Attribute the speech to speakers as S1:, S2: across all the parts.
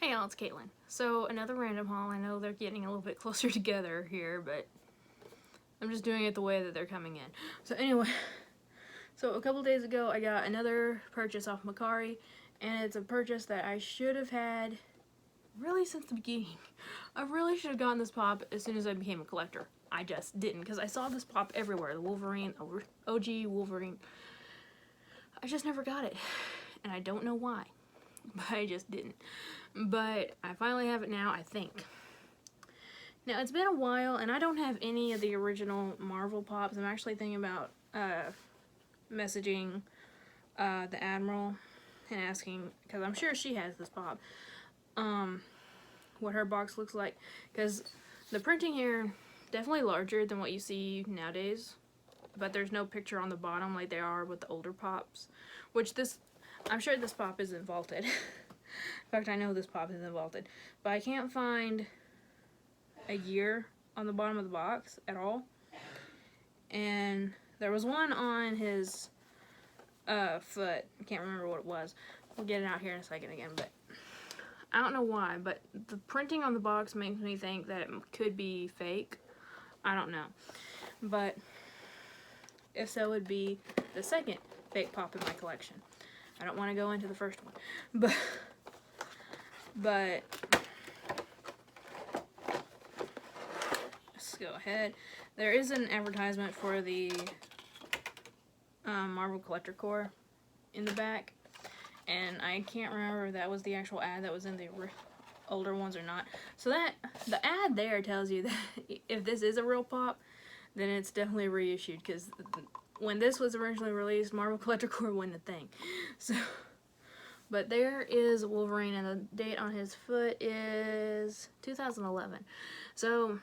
S1: Hey y'all, it's Caitlin. So another random haul. I know they're getting a little bit closer together here, but I'm just doing it the way that they're coming in. So anyway, so a couple days ago I got another purchase off Macari, and it's a purchase that I should have had really since the beginning. I really should have gotten this pop as soon as I became a collector. I just didn't, because I saw this pop everywhere. The Wolverine, OG Wolverine. I just never got it, and I don't know why, but I just didn't. But I finally have it now, I think. Now, it's been a while, and I don't have any of the original Marvel pops. I'm actually thinking about messaging the Admiral and asking, because I'm sure she has this pop, what her box looks like. Because the printing here, definitely larger than what you see nowadays, but there's no picture on the bottom like they are with the older pops. Which this, I'm sure this pop isn't vaulted. In fact, I know this pop isn't vaulted, but I can't find a year on the bottom of the box at all. And there was one on his foot. I can't remember what it was. We'll get it out here in a second again, but I don't know why, but the printing on the box makes me think that it could be fake. I don't know. But if so, it would be the second fake pop in my collection. I don't want to go into the first one, but let's go ahead. There is an advertisement for the Marvel Collector Core in the back, and I can't remember if that was the actual ad that was in the older ones or not. So that the ad there tells you that if this is a real pop, then it's definitely reissued, because when this was originally released, Marvel Collector Core wasn't a thing. So, but there is Wolverine, and the date on his foot is 2011. So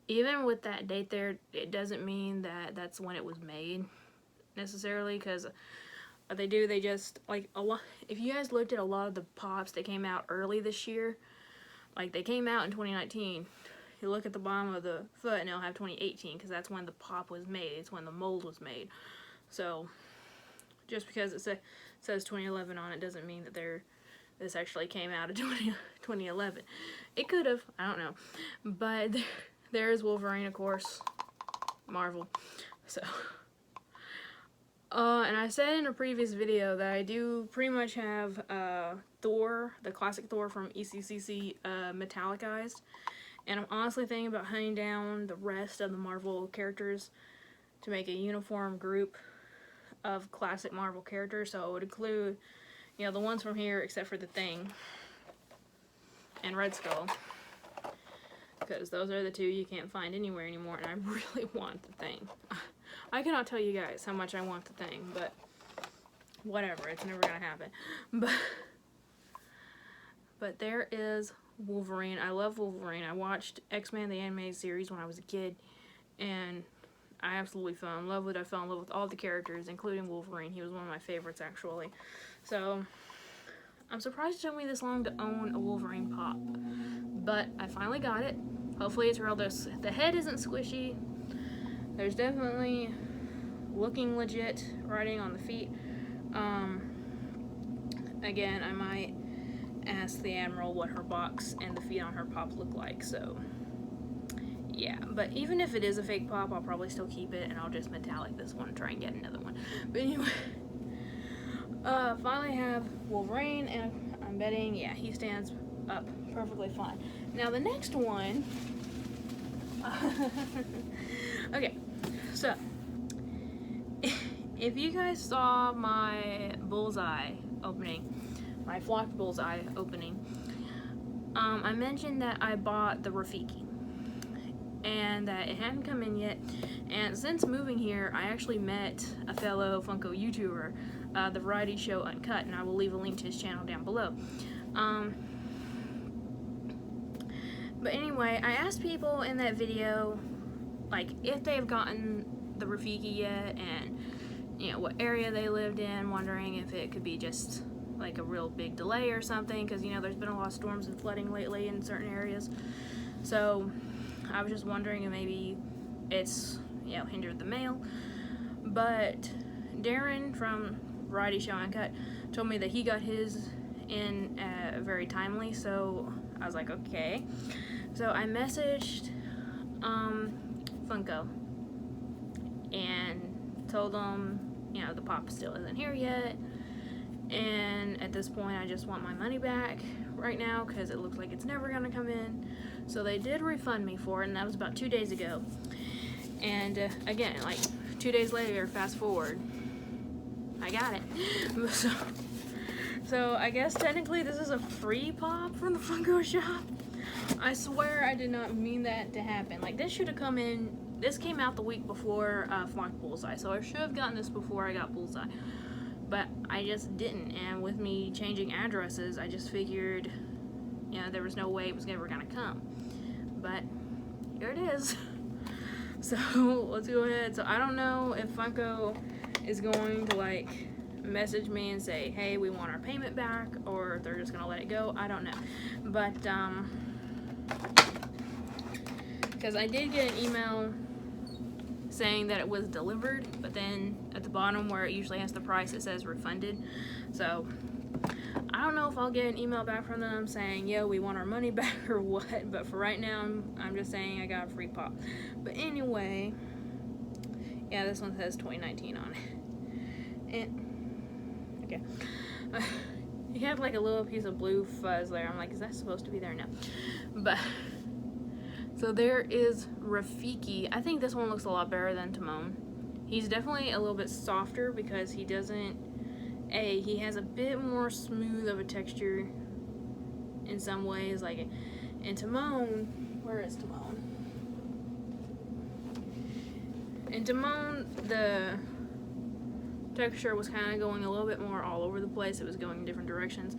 S1: even with that date there, it doesn't mean that that's when it was made necessarily, because they just, like, a lot. If you guys looked at a lot of the pops that came out early this year, like they came out in 2019, you look at the bottom of the foot and it'll have 2018, because that's when the pop was made. It's when the mold was made. So just because it says 2011 on it doesn't mean that this actually came out in 2011. It could have, I don't know. But there is Wolverine, of course, Marvel. So and I said in a previous video that I do pretty much have Thor, the classic Thor from ECCC, metallicized. And I'm honestly thinking about hunting down the rest of the Marvel characters to make a uniform group of classic Marvel characters. So it would include, you know, the ones from here except for the Thing and Red Skull, because those are the two you can't find anywhere anymore, and I really want the Thing. I cannot tell you guys how much I want the Thing, but whatever, it's never gonna happen. But there is Wolverine. I love Wolverine. I watched X-Men the animated series when I was a kid, and I absolutely fell in love with it. I fell in love with all the characters, including Wolverine. He was one of my favorites, actually. So I'm surprised it took me this long to own a Wolverine pop, but I finally got it. Hopefully it's real. The head isn't squishy. There's definitely looking legit writing on the feet. Again, I might ask the Admiral what her box and the feet on her pop look like, so yeah. But even if it is a fake pop, I'll probably still keep it, and I'll just metallic this one and try and get another one. But anyway, finally have Wolverine, and I'm betting, yeah, he stands up perfectly fine. Now the next one, okay, so if you guys saw my Bullseye opening, my flocked Bullseye opening, I mentioned that I bought the Rafiki and that it hadn't come in yet. And since moving here, I actually met a fellow Funko YouTuber, the Variety Show Uncut, and I will leave a link to his channel down below. But anyway, I asked people in that video, like, if they've gotten the Rafiki yet, and, you know, what area they lived in, wondering if it could be just like a real big delay or something, because, you know, there's been a lot of storms and flooding lately in certain areas. So I was just wondering if maybe it's, you know, hindered the mail. But Darren from Variety Show Uncut told me that he got his in very timely, so I was like, okay. So I messaged Funko and told them, you know, the pop still isn't here yet, and at this point I just want my money back right now because it looks like it's never gonna come in. So they did refund me for it, and that was about 2 days ago. And again, like 2 days later, fast forward, I got it. So I guess technically this is a free pop from the Funko shop. I swear I did not mean that to happen. Like, this should have come in, this came out the week before Flock Bullseye, so I should have gotten this before I got Bullseye. But I just didn't, and with me changing addresses, I just figured, you know, there was no way it was ever gonna come. But here it is. So let's go ahead. So I don't know if Funko is going to like message me and say, hey, we want our payment back, or if they're just gonna let it go. I don't know. But because I did get an email saying that it was delivered, but then at the bottom where it usually has the price, it says refunded. So I don't know if I'll get an email back from them saying, yo, we want our money back or what, but for right now, I'm just saying I got a free pop. But anyway, yeah, this one says 2019 on it. And, okay. You have like a little piece of blue fuzz there. I'm like, is that supposed to be there? No. But, so there is Rafiki. I think this one looks a lot better than Timon. He's definitely a little bit softer because he doesn't, he has a bit more smooth of a texture in some ways. Like in Timon, where is Timon? In Timon, the texture was kind of going a little bit more all over the place. It was going in different directions.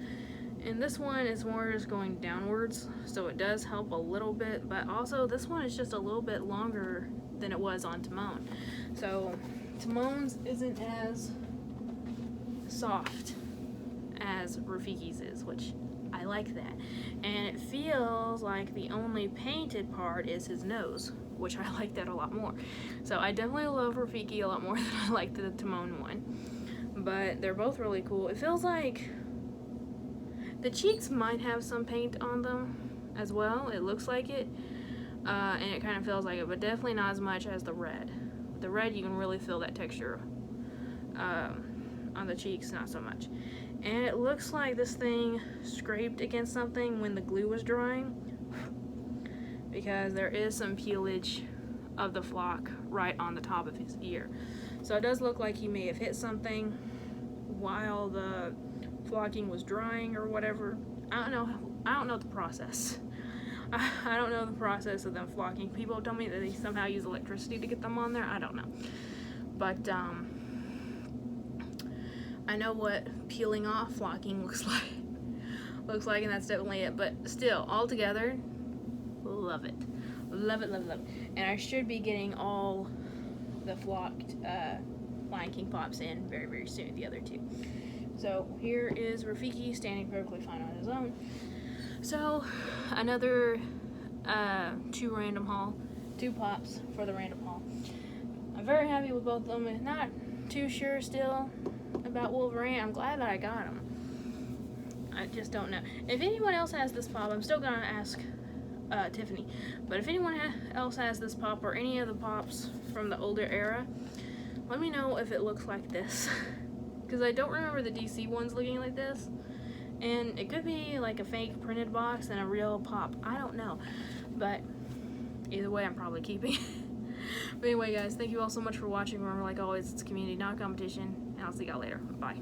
S1: And this one is more just going downwards, so it does help a little bit, but also this one is just a little bit longer than it was on Timon. So Timon's isn't as soft as Rafiki's is, which I like that. And it feels like the only painted part is his nose, which I like that a lot more. So I definitely love Rafiki a lot more than I like the Timon one. But they're both really cool. It feels like the cheeks might have some paint on them as well. It looks like it. And it kind of feels like it, but definitely not as much as the red. The red, you can really feel that texture. On the cheeks, not so much. And it looks like this thing scraped against something when the glue was drying, because there is some peelage of the flock right on the top of his ear. So it does look like he may have hit something while the flocking was drying or whatever. I don't know the process. I don't know the process of them flocking. People tell me that they somehow use electricity to get them on there. I don't know. But I know what peeling off flocking looks like, and that's definitely it. But still, all together, love it. Love it, love it, love it. And I should be getting all the flocked Lion King pops in very, very soon, the other two. So here is Rafiki standing perfectly fine on his own. So another two pops for the random haul. I'm very happy with both of them. I'm not too sure still about Wolverine. I'm glad that I got him. I just don't know. If anyone else has this pop, I'm still gonna ask Tiffany. But if anyone else has this pop or any of the pops from the older era, let me know if it looks like this. Because I don't remember the DC ones looking like this. And it could be like a fake printed box and a real pop. I don't know. But either way, I'm probably keeping. But anyway, guys, thank you all so much for watching. Remember, like always, it's community, not competition. And I'll see y'all later. Bye.